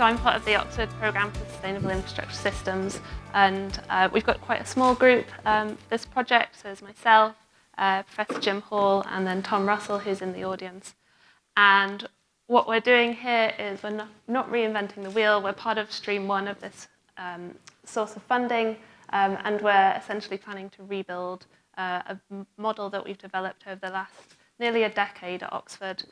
So I'm part of the Oxford Programme for Sustainable Infrastructure Systems, and we've got quite a small group for this project. So there's myself, Professor Jim Hall, and then Tom Russell, who's in the audience. And what we're doing here is we're not reinventing the wheel. We're part of stream one of this source of funding, and we're essentially planning to rebuild a model that we've developed over the last nearly a decade at Oxford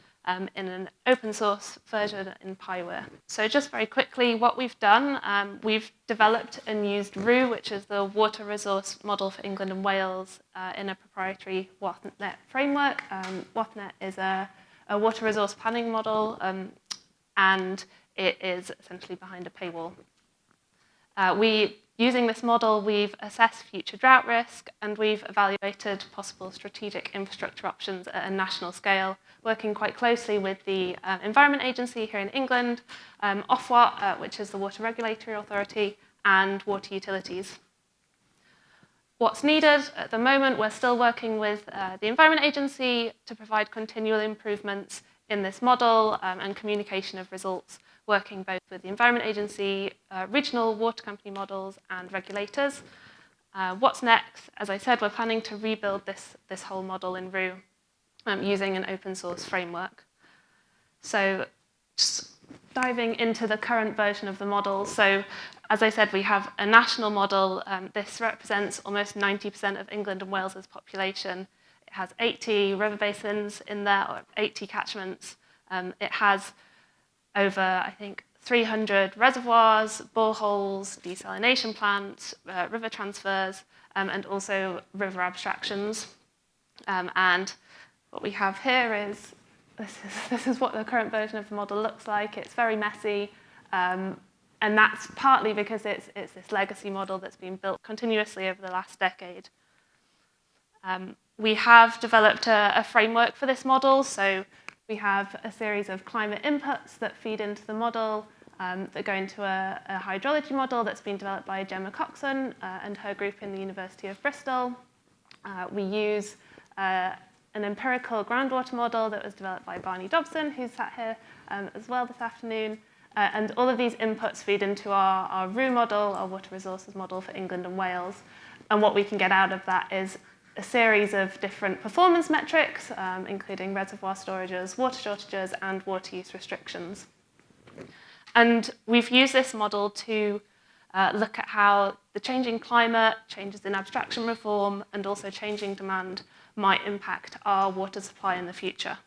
in an open source version in Pywr. So just very quickly, what we've done, we've developed and used WREW, which is the water resource model for England and Wales, in a proprietary WREW framework. WREW is a water resource planning model, and it is essentially behind a paywall. Using this model, we've assessed future drought risk, and we've evaluated possible strategic infrastructure options at a national scale, working quite closely with the Environment Agency here in England, Ofwat, which is the Water Regulatory Authority, and water utilities. What's needed at the moment, we're still working with the Environment Agency to provide continual improvements in this model and communication of results, working both with the Environment Agency, regional water company models, and regulators. What's next? As I said, we're planning to rebuild this whole model in WREW using an open source framework. So just diving into the current version of the model. So as I said, we have a national model. This represents almost 90% of England and Wales's population. It has 80 river basins in there, or 80 catchments. It has over, I think, 300 reservoirs, boreholes, desalination plants, river transfers, and also river abstractions. And what we have here is, this is what the current version of the model looks like. It's very messy, and that's partly because it's this legacy model that's been built continuously over the last decade. We have developed a framework for this model, so we have a series of climate inputs that feed into the model that go into a hydrology model that's been developed by Gemma Coxon and her group in the University of Bristol. We use an empirical groundwater model that was developed by Barney Dobson, who's sat here as well this afternoon. And all of these inputs feed into our WREW model, our water resources model for England and Wales. And what we can get out of that is a series of different performance metrics, including reservoir storages, water shortages, and water use restrictions. And we've used this model to look at how the changing climate, changes in abstraction reform, and also changing demand might impact our water supply in the future.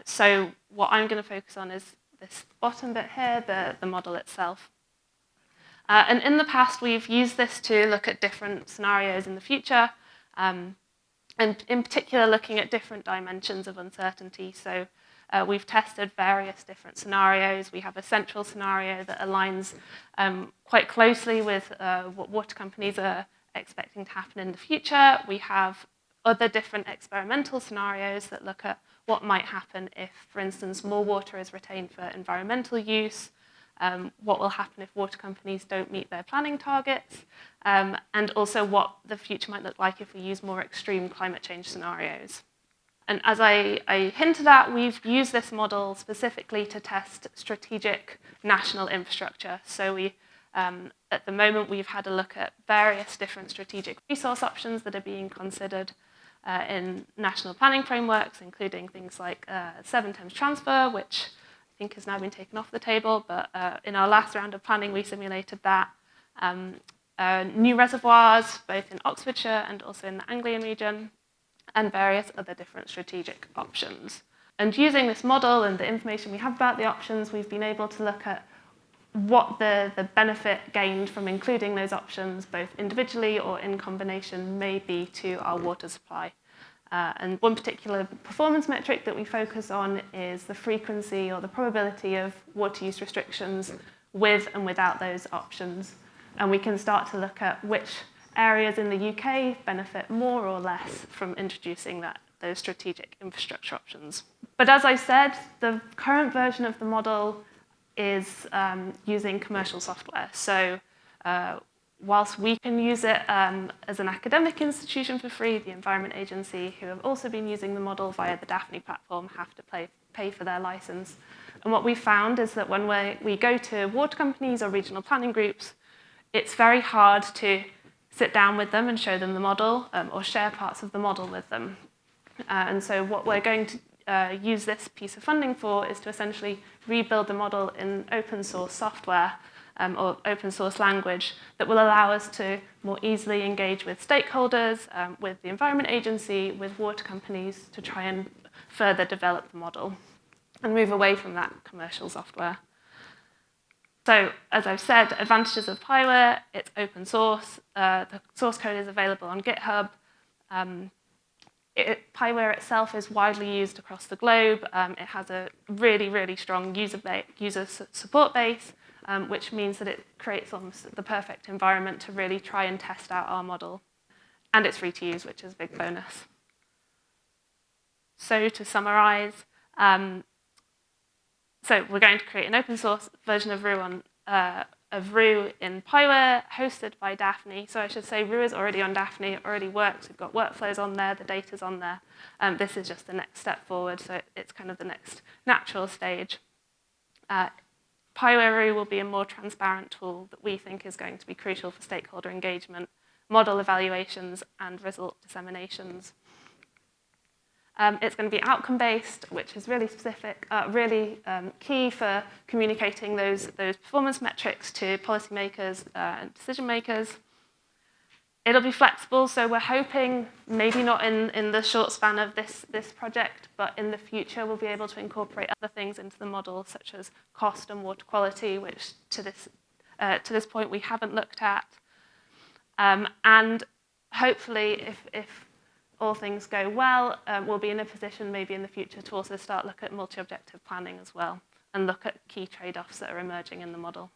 So what I'm going to focus on is this bottom bit here, the model itself. And in the past, we've used this to look at different scenarios in the future, and in particular, looking at different dimensions of uncertainty. So we've tested various different scenarios. We have a central scenario that aligns quite closely with what water companies are expecting to happen in the future. We have other different experimental scenarios that look at what might happen if, for instance, more water is retained for environmental use, what will happen if water companies don't meet their planning targets, and also what the future might look like if we use more extreme climate change scenarios. And as I hinted at, we've used this model specifically to test strategic national infrastructure. So at the moment, we've had a look at various different strategic resource options that are being considered in national planning frameworks, including things like Severn Thames Transfer, which I think has now been taken off the table, but in our last round of planning, we simulated that. New reservoirs, both in Oxfordshire and also in the Anglian region, and various other different strategic options. And using this model and the information we have about the options, we've been able to look at what the benefit gained from including those options, both individually or in combination, may be to our water supply. And one particular performance metric that we focus on is the frequency or the probability of water use restrictions with and without those options. And we can start to look at which areas in the UK benefit more or less from introducing those strategic infrastructure options. But as I said, the current version of the model is using commercial software. So whilst we can use it as an academic institution for free, the Environment Agency, who have also been using the model via the DAFNI platform, have to pay for their license. And what we found is that when we go to water companies or regional planning groups, it's very hard to sit down with them and show them the model or share parts of the model with them. And so what we're going to use this piece of funding for is to essentially rebuild the model in open source software or open source language that will allow us to more easily engage with stakeholders, with the Environment Agency, with water companies to try and further develop the model and move away from that commercial software. So, as I've said, advantages of Pywr, it's open source, the source code is available on GitHub. Pywr itself is widely used across the globe. It has a really, really strong user support base, which means that it creates almost the perfect environment to really try and test out our model. And it's free to use, which is a big bonus. So to summarize, so we're going to create an open source version of WREW in Pywr, hosted by DAFNI. So I should say WREW is already on DAFNI, it already works, we've got workflows on there, the data's on there. This is just the next step forward, so it's kind of the next natural stage. Pywr-WREW will be a more transparent tool that we think is going to be crucial for stakeholder engagement, model evaluations, and result disseminations. It's going to be outcome-based, which is really specific, really key for communicating those performance metrics to policymakers and decision makers. It'll be flexible, so we're hoping, maybe not in the short span of this project, but in the future we'll be able to incorporate other things into the model, such as cost and water quality, which to this point we haven't looked at. And hopefully, if all things go well, we'll be in a position maybe in the future to also start look at multi-objective planning as well and look at key trade-offs that are emerging in the model.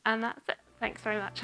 And that's it. Thanks very much.